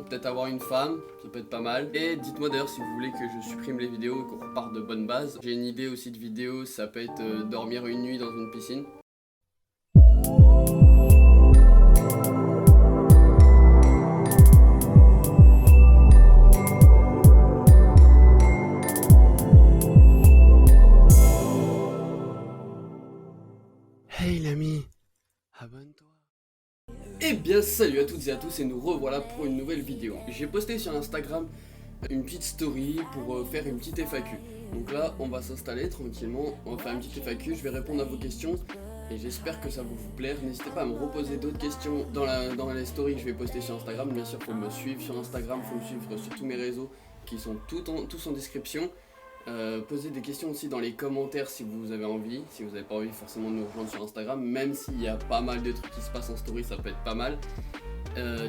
Peut-être avoir une femme, ça peut être pas mal. Et dites-moi d'ailleurs si vous voulez que je supprime les vidéos et qu'on reparte de bonnes bases. J'ai une idée aussi de vidéo, ça peut être dormir une nuit dans une piscine. Hey l'ami, abonne-toi. Eh bien salut à toutes et à tous et nous revoilà pour une nouvelle vidéo. J'ai posté sur Instagram une petite story pour faire une petite FAQ. Donc là on va s'installer tranquillement, on va faire une petite FAQ, je vais répondre à vos questions et j'espère que ça va vous plaire. N'hésitez pas à me reposer d'autres questions dans les stories que je vais poster sur Instagram. Bien sûr faut me suivre sur Instagram, faut me suivre sur tous mes réseaux qui sont tous en description. Posez des questions aussi dans les commentaires si vous avez envie, si vous n'avez pas envie forcément de nous rejoindre sur Instagram, même s'il y a pas mal de trucs qui se passent en story, ça peut être pas mal.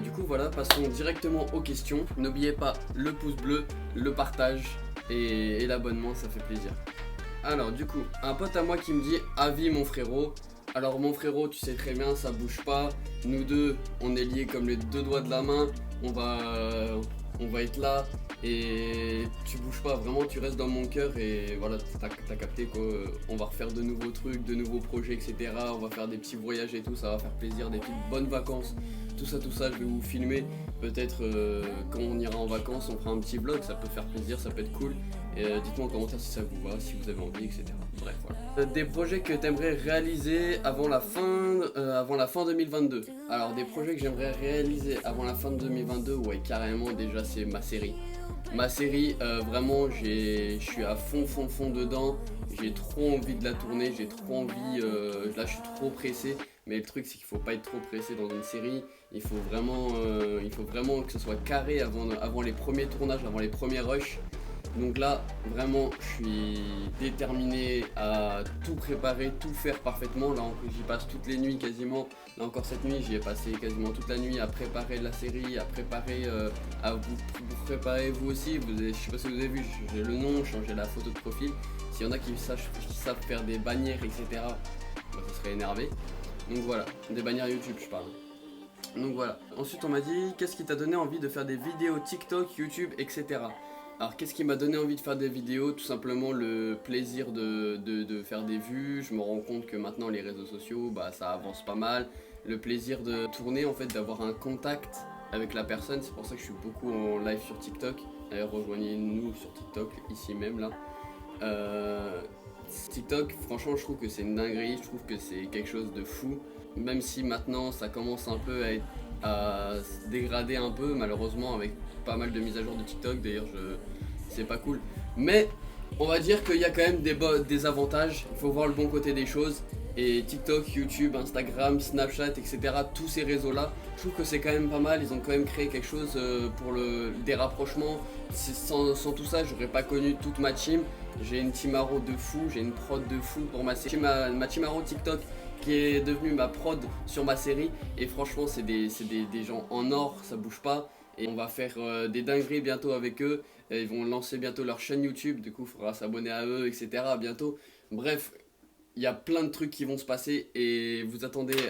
Du coup voilà, passons directement aux questions. N'oubliez pas le pouce bleu, le partage et l'abonnement, ça fait plaisir. Alors du coup, un pote à moi qui me dit avis mon frérot. Alors mon frérot, tu sais très bien, ça bouge pas. Nous deux, on est liés comme les deux doigts de la main. On va être là et tu bouges pas, vraiment tu restes dans mon cœur et voilà, t'as capté quoi. On va refaire de nouveaux trucs, de nouveaux projets, etc. On va faire des petits voyages et tout, ça va faire plaisir, des petites bonnes vacances, tout ça, je vais vous filmer. Peut-être quand on ira en vacances, on fera un petit vlog, ça peut faire plaisir, ça peut être cool. Et dites-moi en commentaire si ça vous va, si vous avez envie, etc. Bref, voilà. Des projets que t'aimerais réaliser avant la fin 2022. Alors des projets que j'aimerais réaliser avant la fin de 2022, ouais carrément, déjà c'est ma série. Ma série, vraiment, je suis à fond dedans. J'ai trop envie de la tourner, j'ai trop envie, là je suis trop pressé. Mais le truc c'est qu'il faut pas être trop pressé dans une série. Il faut vraiment que ce soit carré avant les premiers tournages, avant les premiers rushs. Donc là, vraiment, je suis déterminé à tout préparer, tout faire parfaitement. Là, j'y passe toutes les nuits quasiment. Là encore cette nuit, j'y ai passé quasiment toute la nuit à préparer la série, à préparer, à vous préparer vous aussi. Je sais pas si vous avez vu, j'ai le nom, changé la photo de profil. S'il y en a qui savent faire des bannières, etc., bah, ça serait énervé. Donc voilà, des bannières YouTube, je parle. Donc voilà. Ensuite, on m'a dit, qu'est-ce qui t'a donné envie de faire des vidéos TikTok, YouTube, etc. Alors qu'est-ce qui m'a donné envie de faire des vidéos? Tout simplement le plaisir de faire des vues. Je me rends compte que maintenant les réseaux sociaux, bah, ça avance pas mal. Le plaisir de tourner, en fait, d'avoir un contact avec la personne. C'est pour ça que je suis beaucoup en live sur TikTok. D'ailleurs rejoignez-nous sur TikTok, ici même là. TikTok, franchement je trouve que c'est une dinguerie, je trouve que c'est quelque chose de fou. Même si maintenant ça commence un peu à se dégrader un peu, malheureusement, avec pas mal de mises à jour de TikTok. D'ailleurs c'est pas cool, mais on va dire qu'il y a quand même des avantages. Il faut voir le bon côté des choses. Et TikTok, YouTube, Instagram, Snapchat, etc., tous ces réseaux là, je trouve que c'est quand même pas mal. Ils ont quand même créé quelque chose pour des rapprochements. Sans tout ça, j'aurais pas connu toute ma team. J'ai une team Haro de fou, j'ai une prod de fou pour ma série. Ma team Haro TikTok qui est devenue ma prod sur ma série. Et franchement c'est des gens en or, ça bouge pas. Et on va faire des dingueries bientôt avec eux. Ils vont lancer bientôt leur chaîne YouTube, du coup il faudra s'abonner à eux, etc. bientôt. Bref, il y a plein de trucs qui vont se passer et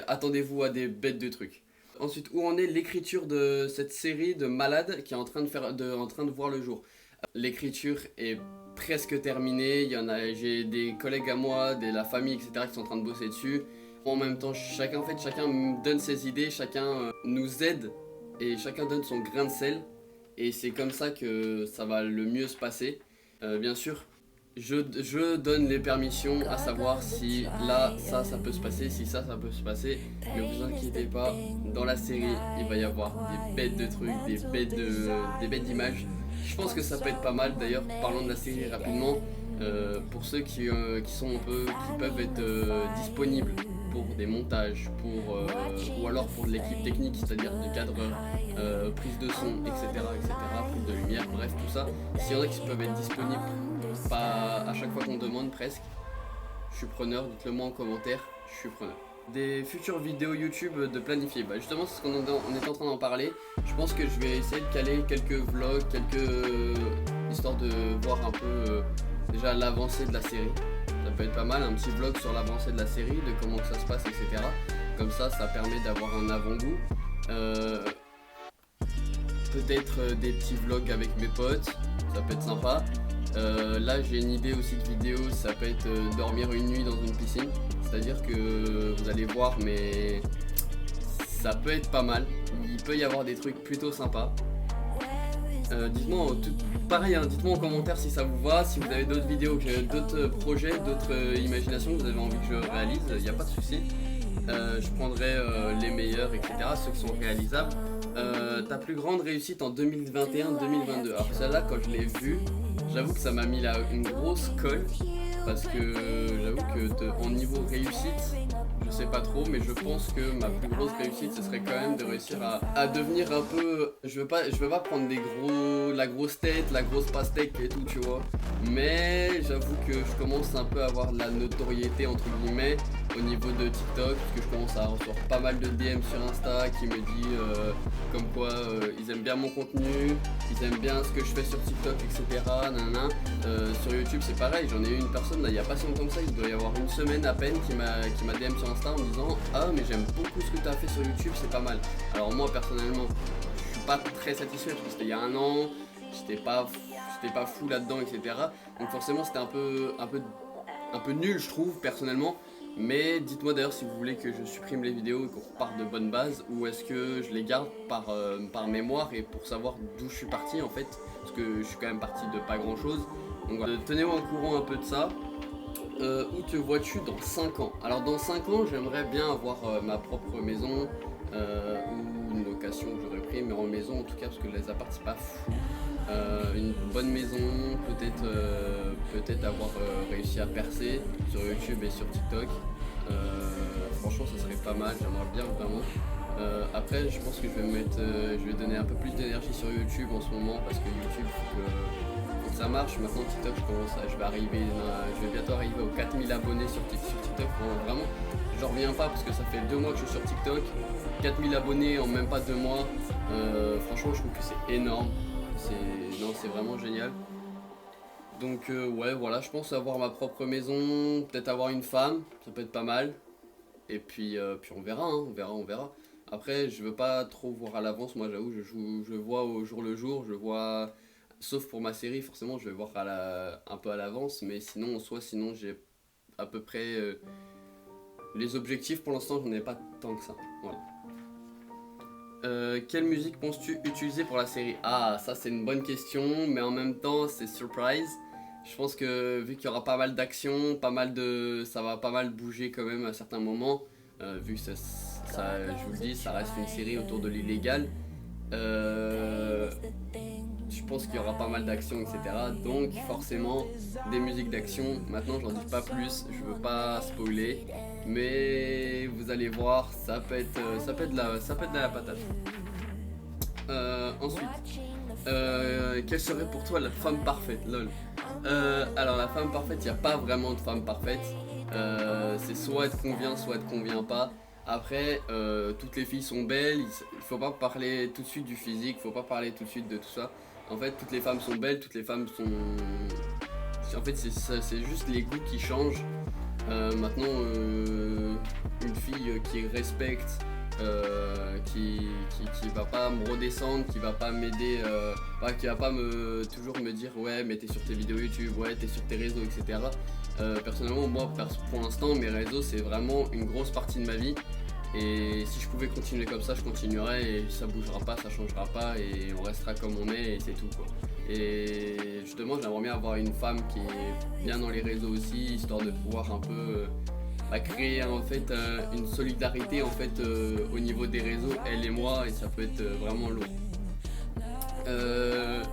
attendez-vous à des bêtes de trucs. Ensuite, où en est l'écriture de cette série de malades qui est en train de voir le jour? L'écriture est presque terminée. J'ai des collègues à moi, la famille, etc. qui sont en train de bosser dessus. En même temps, chacun me donne ses idées, chacun nous aide et chacun donne son grain de sel. Et c'est comme ça que ça va le mieux se passer. Bien sûr, je donne les permissions, à savoir si là, ça peut se passer, si ça peut se passer. Ne vous inquiétez pas, dans la série, il va y avoir des bêtes de trucs, des bêtes d'images. Je pense que ça peut être pas mal. D'ailleurs, parlons de la série rapidement. Pour ceux qui peuvent être disponibles pour des montages, ou alors pour de l'équipe technique, c'est-à-dire du cadreur, prise de son, etc., prise de lumière, bref, tout ça. S'il y en a qui peuvent être disponibles, pas à chaque fois qu'on demande presque, je suis preneur, dites-le moi en commentaire, je suis preneur. Des futures vidéos YouTube de planifier, bah justement c'est ce qu'on est en train d'en parler. Je pense que je vais essayer de caler quelques vlogs, histoire de voir un peu déjà l'avancée de la série. Ça peut être pas mal, un petit vlog sur l'avancée de la série, de comment que ça se passe, etc. Comme ça permet d'avoir un avant-goût. peut-être des petits vlogs avec mes potes, ça peut être sympa. Là j'ai une idée aussi de vidéo, ça peut être dormir une nuit dans une piscine. C'est-à-dire que vous allez voir, mais ça peut être pas mal. Il peut y avoir des trucs plutôt sympas. Dites-moi pareil, hein, dites-moi en commentaire si ça vous va, si vous avez d'autres vidéos, d'autres projets, d'autres imaginations que vous avez envie que je réalise, il n'y a pas de souci. Je prendrai les meilleurs, etc., ceux qui sont réalisables. Ta plus grande réussite en 2021-2022. Alors celle-là, quand je l'ai vue, j'avoue que ça m'a mis une grosse colle. Parce que j'avoue que en niveau réussite, je sais pas trop, mais je pense que ma plus grosse réussite, ce serait quand même de réussir à devenir un peu... Je veux pas prendre la grosse tête, la grosse pastèque et tout, tu vois. Mais j'avoue que je commence un peu à avoir de la notoriété, entre guillemets, au niveau de TikTok, parce que je commence à recevoir pas mal de DM sur Insta qui me dit comme quoi ils aiment bien mon contenu, ils aiment bien ce que je fais sur TikTok, etc. Sur YouTube c'est pareil, j'en ai eu une personne là, il y a pas si longtemps que ça, il doit y avoir une semaine à peine qui m'a DM sur Insta en me disant ah mais j'aime beaucoup ce que tu as fait sur YouTube, c'est pas mal. Alors moi personnellement je suis pas très satisfait parce que c'était il y a un an, j'étais pas fou là-dedans, etc. Donc forcément c'était un peu nul je trouve personnellement. Mais dites-moi d'ailleurs si vous voulez que je supprime les vidéos et qu'on reparte de bonne base, ou est-ce que je les garde par mémoire et pour savoir d'où je suis parti en fait, parce que je suis quand même parti de pas grand chose. Donc voilà, tenez-moi au courant un peu de ça. Où te vois-tu dans 5 ans? Alors dans 5 ans j'aimerais bien avoir ma propre maison ou une location que j'aurais pris, mais en maison en tout cas parce que les apparts c'est pas fou. Une bonne maison, peut-être avoir réussi à percer sur YouTube et sur TikTok. Franchement ça serait pas mal, j'aimerais bien vraiment. Après je pense que je vais donner un peu plus d'énergie sur YouTube en ce moment parce que YouTube faut que ça marche. Maintenant TikTok je vais bientôt arriver aux 4000 abonnés sur TikTok. Vraiment j'en reviens pas parce que ça fait 2 mois que je suis sur TikTok. 4000 abonnés en même pas 2 mois. Franchement je trouve que c'est énorme. C'est vraiment génial. Donc ouais voilà, je pense avoir ma propre maison, peut-être avoir une femme, ça peut être pas mal. Et puis on verra, hein, on verra. Après je veux pas trop voir à l'avance, moi j'avoue je vois au jour le jour, je vois, sauf pour ma série forcément je vais voir un peu à l'avance, mais sinon en soi j'ai à peu près les objectifs pour l'instant j'en ai pas tant que ça, voilà. Quelle musique penses-tu utiliser pour la série? Ah, ça c'est une bonne question, mais en même temps c'est surprise. Je pense que vu qu'il y aura pas mal d'action, ça va pas mal bouger quand même à certains moments. Vu que je vous le dis, ça reste une série autour de l'illégal. Je pense qu'il y aura pas mal d'action, etc. Donc forcément des musiques d'action. Maintenant j'en dis pas plus, je veux pas spoiler. Mais vous allez voir, ça peut être de la patate. Ensuite, quelle serait pour toi la femme parfaite? Lol. Alors la femme parfaite, il n'y a pas vraiment de femme parfaite. C'est soit elle te convient, soit elle te convient pas. Après, toutes les filles sont belles. Il faut pas parler tout de suite du physique, il faut pas parler tout de suite de tout ça. En fait, toutes les femmes sont belles, toutes les femmes sont... En fait, c'est juste les goûts qui changent. Maintenant, une fille qui respecte, qui va pas me redescendre, qui va pas m'aider, qui va pas toujours me dire ouais mais t'es sur tes vidéos YouTube, ouais t'es sur tes réseaux, etc. Personnellement moi pour l'instant mes réseaux c'est vraiment une grosse partie de ma vie. Et si je pouvais continuer comme ça, je continuerais et ça bougera pas, ça changera pas et on restera comme on est et c'est tout quoi. Et justement j'aimerais bien avoir une femme qui est bien dans les réseaux aussi, histoire de pouvoir un peu créer en fait une solidarité en fait au niveau des réseaux, elle et moi, et ça peut être vraiment lourd.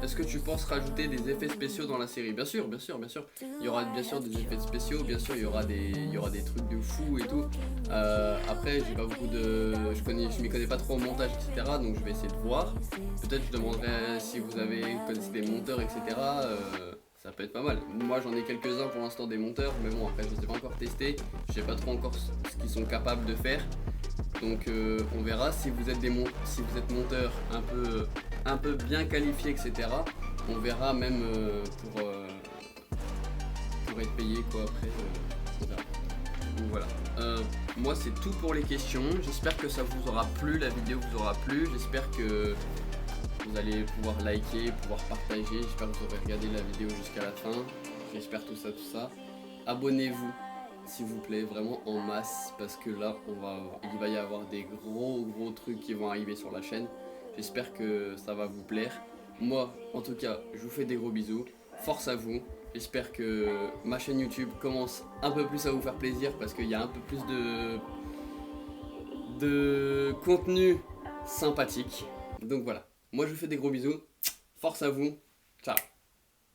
Est-ce que tu penses rajouter des effets spéciaux dans la série? Bien sûr. Il y aura bien sûr des effets spéciaux, bien sûr il y aura des trucs de fou et tout. Après j'ai pas beaucoup je m'y connais pas trop en montage, etc. Donc je vais essayer de voir. Peut-être je demanderai si vous connaissez des monteurs, etc. Ça peut être pas mal. Moi j'en ai quelques-uns pour l'instant des monteurs, mais bon après je les ai pas encore testés. Je sais pas trop encore ce qu'ils sont capables de faire. Donc on verra. Si vous êtes monteur un peu bien qualifié, etc. On verra même pour être payé quoi après. On verra. Donc voilà. Moi c'est tout pour les questions. J'espère que ça vous aura plu, la vidéo vous aura plu. J'espère que vous allez pouvoir liker, pouvoir partager. J'espère que vous aurez regardé la vidéo jusqu'à la fin. J'espère tout ça. Abonnez-vous, s'il vous plaît, vraiment en masse, parce que là, il va y avoir des gros trucs qui vont arriver sur la chaîne. J'espère que ça va vous plaire. Moi, en tout cas, je vous fais des gros bisous. Force à vous. J'espère que ma chaîne YouTube commence un peu plus à vous faire plaisir, parce qu'il y a un peu plus de contenu sympathique. Donc voilà, moi je vous fais des gros bisous. Force à vous. Ciao.